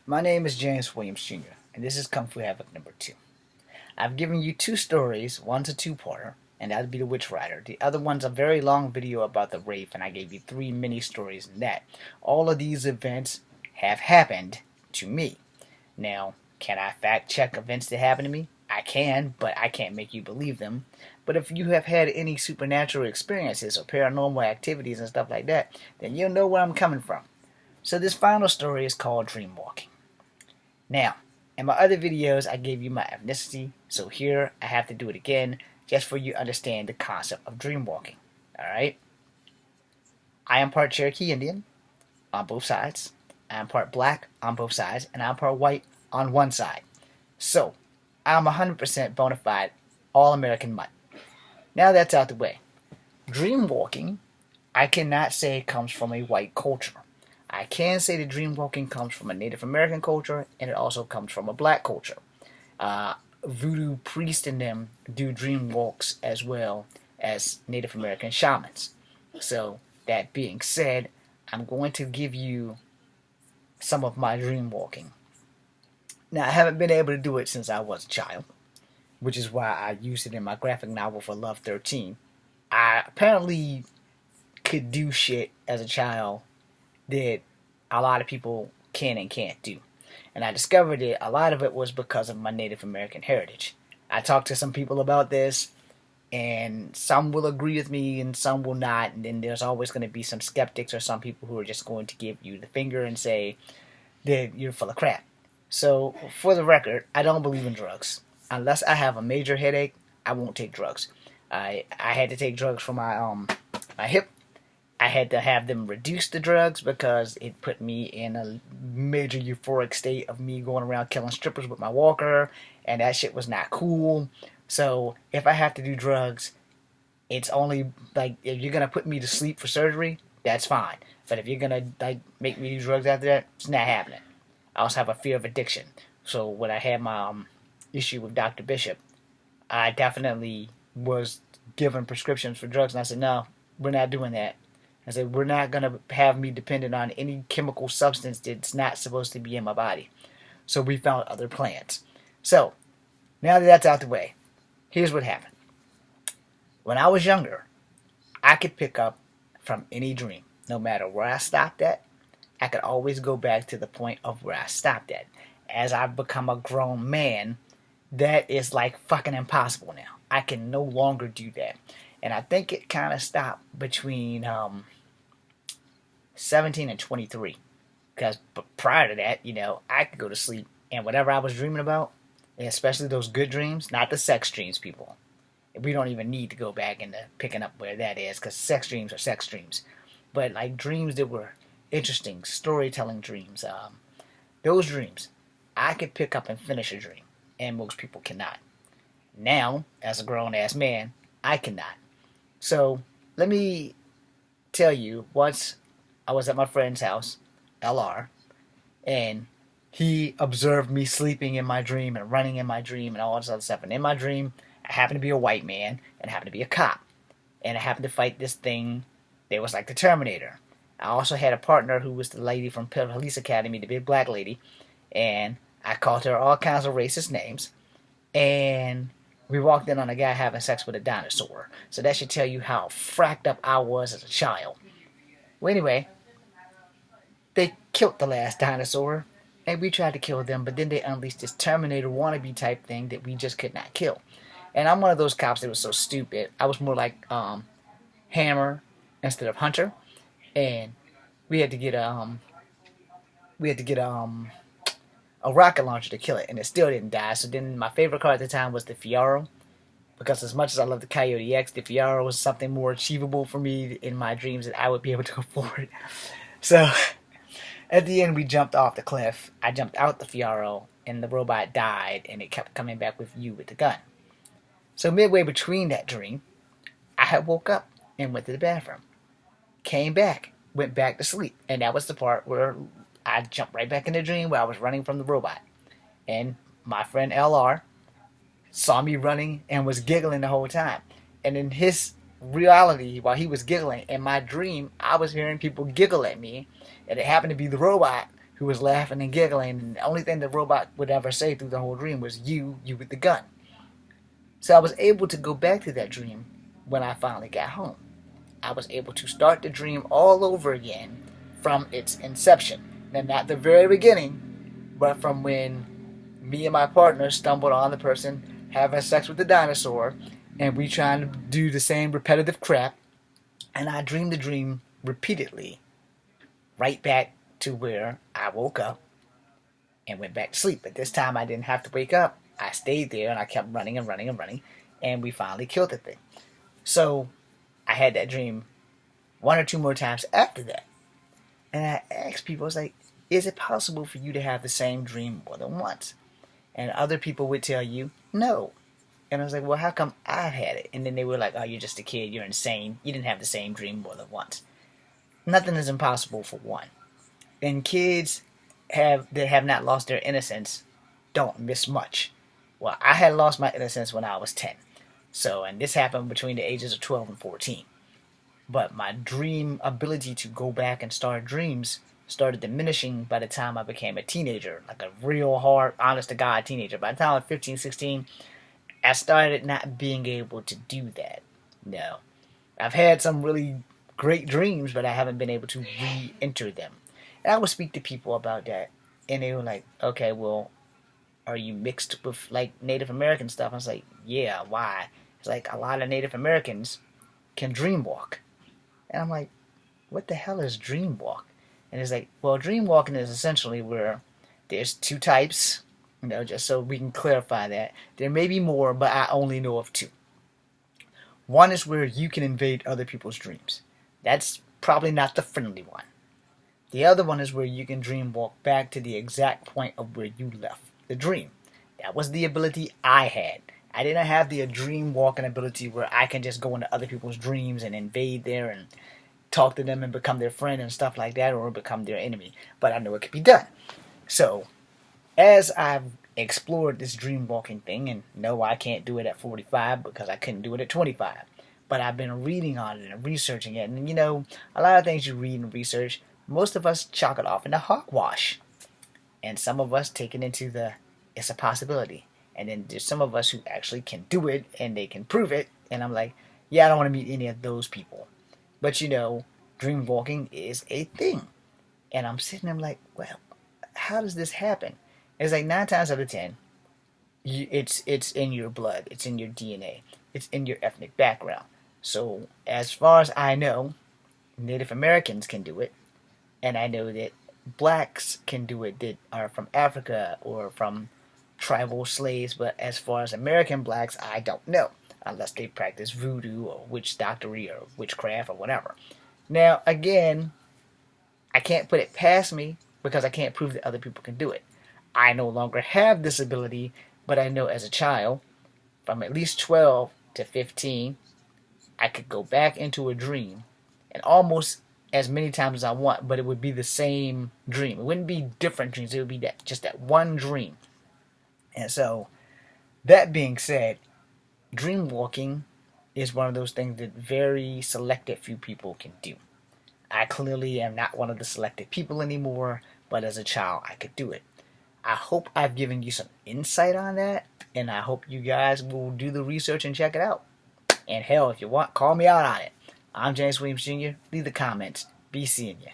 My name is James Williams Jr., and this is Kung Fu Havoc number 2. I've given you two stories, one's a two-parter, and that'd be The Witch Rider. The other one's a very long video about the Wraith, and I gave you 3 mini stories in that. All of these events have happened to me. Now, can I fact check events that happen to me? I can, but I can't make you believe them. But if you have had any supernatural experiences or paranormal activities and stuff like that, then you'll know where I'm coming from. So this final story is called Dreamwalking. Now, in my other videos, I gave you my ethnicity, so here I have to do it again, just for you to understand the concept of dreamwalking. Alright? I am part Cherokee Indian, on both sides. I am part black on both sides, and I'm part white on one side. So, I'm 100% bona fide all-American mutt. Now that's out the way. Dreamwalking, I cannot say comes from a white culture. I can say that dreamwalking comes from a Native American culture, and it also comes from a black culture. Voodoo priests and them do dream walks as well as Native American shamans. So, that being said, I'm going to give you some of my dream walking. Now, I haven't been able to do it since I was a child, which is why I used it in my graphic novel for Love 13. I apparently could do shit as a child that a lot of people can and can't do. And I discovered that a lot of it was because of my Native American heritage. I talked to some people about this, and some will agree with me and some will not, and then there's always going to be some skeptics or some people who are just going to give you the finger and say that you're full of crap. So, for the record, I don't believe in drugs. Unless I have a major headache, I won't take drugs. I had to take drugs for my hip. I had to have them reduce the drugs because it put me in a major euphoric state of me going around killing strippers with my walker, and that shit was not cool. So if I have to do drugs, it's only like if you're gonna put me to sleep for surgery, that's fine. But if you're gonna like make me do drugs after that, it's not happening. I also have a fear of addiction. So when I had my issue with Dr. Bishop, I definitely was given prescriptions for drugs, and I said, no, we're not doing that. I said, we're not going to have me dependent on any chemical substance that's not supposed to be in my body. So we found other plans. So, now that that's out the way, here's what happened. When I was younger, I could pick up from any dream. No matter where I stopped at, I could always go back to the point of where I stopped at. As I've become a grown man, that is like fucking impossible now. I can no longer do that. And I think it kind of stopped between 17 and 23. Because prior to that, I could go to sleep and whatever I was dreaming about, especially those good dreams, not the sex dreams, people. We don't even need to go back into picking up where that is, because sex dreams are sex dreams. But like dreams that were interesting, storytelling dreams, those dreams, I could pick up and finish a dream, and most people cannot. Now, as a grown-ass man, I cannot. So, let me tell you, once I was at my friend's house, LR, and he observed me sleeping in my dream and running in my dream and all this other stuff. And in my dream, I happened to be a white man and I happened to be a cop. And I happened to fight this thing that was like the Terminator. I also had a partner who was the lady from Police Academy, the big black lady, and I called her all kinds of racist names. And we walked in on a guy having sex with a dinosaur. So that should tell you how fracked up I was as a child. Well, anyway, they killed the last dinosaur, and we tried to kill them, but then they unleashed this Terminator wannabe type thing that we just could not kill. And I'm one of those cops that was so stupid. I was more like Hammer instead of Hunter, and we had to get a rocket launcher to kill it, and it still didn't die. So then my favorite car at the time was the Fiaro, because as much as I love the Coyote X, the Fiaro was something more achievable for me in my dreams that I would be able to afford. So at the end, we jumped off the cliff. I jumped out the Fiaro, and the robot died, and it kept coming back with you with the gun. So midway between that dream, I had woke up and went to the bathroom. Came back, went back to sleep, and that was the part where I jumped right back in the dream where I was running from the robot. And my friend LR saw me running and was giggling the whole time. And in his reality, while he was giggling, in my dream, I was hearing people giggle at me, and it happened to be the robot who was laughing and giggling, and the only thing the robot would ever say through the whole dream was, you with the gun. So I was able to go back to that dream when I finally got home. I was able to start the dream all over again from its inception. Now, not the very beginning, but from when me and my partner stumbled on the person having sex with the dinosaur, and we trying to do the same repetitive crap, and I dreamed the dream repeatedly, right back to where I woke up and went back to sleep. But this time I didn't have to wake up. I stayed there and I kept running and running and running, and we finally killed the thing. So I had that dream one or two more times after that. And I asked people, I was like, is it possible for you to have the same dream more than once? And other people would tell you, no. And I was like, well, how come I've had it? And then they were like, oh, you're just a kid, you're insane. You didn't have the same dream more than once. Nothing is impossible for one. And kids that have not lost their innocence don't miss much. Well, I had lost my innocence when I was 10. So, and this happened between the ages of 12 and 14. But my dream ability to go back and start dreams started diminishing by the time I became a teenager, like a real hard, honest-to-God teenager. By the time I was 15, 16, I started not being able to do that. No. I've had some really great dreams, but I haven't been able to re-enter them. And I would speak to people about that, and they were like, okay, well, are you mixed with, like, Native American stuff? I was like, yeah, why? It's like a lot of Native Americans can dream walk. And I'm like, what the hell is dream walk? And it's like, well, dream walking is essentially where there's two types, just so we can clarify that. There may be more, but I only know of two. One is where you can invade other people's dreams. That's probably not the friendly one. The other one is where you can dream walk back to the exact point of where you left the dream. That was the ability I had. I didn't have the dream walking ability where I can just go into other people's dreams and invade there and talk to them and become their friend and stuff like that, or become their enemy. But I know it could be done. So, as I've explored this dream walking thing, and no, I can't do it at 45 because I couldn't do it at 25. But I've been reading on it and researching it. And a lot of things you read and research, most of us chalk it off into hogwash. And some of us take it into it's a possibility. And then there's some of us who actually can do it and they can prove it. And I'm like, yeah, I don't want to meet any of those people. But dream walking is a thing. And I'm sitting there like, well, how does this happen? It's like 9 times out of 10, it's in your blood. It's in your DNA. It's in your ethnic background. So as far as I know, Native Americans can do it. And I know that blacks can do it that are from Africa or from tribal slaves. But as far as American blacks, I don't know. Unless they practice voodoo or witch doctory or witchcraft or whatever. Now, again, I can't put it past me because I can't prove that other people can do it. I no longer have this ability, but I know as a child, from at least 12 to 15, I could go back into a dream, and almost as many times as I want, but it would be the same dream. It wouldn't be different dreams. It would be just that one dream. And so, that being said, dream walking is one of those things that very selected few people can do. I clearly am not one of the selected people anymore, but as a child, I could do it. I hope I've given you some insight on that, and I hope you guys will do the research and check it out. And hell, if you want, call me out on it. I'm James Williams Jr. Leave the comments. Be seeing you.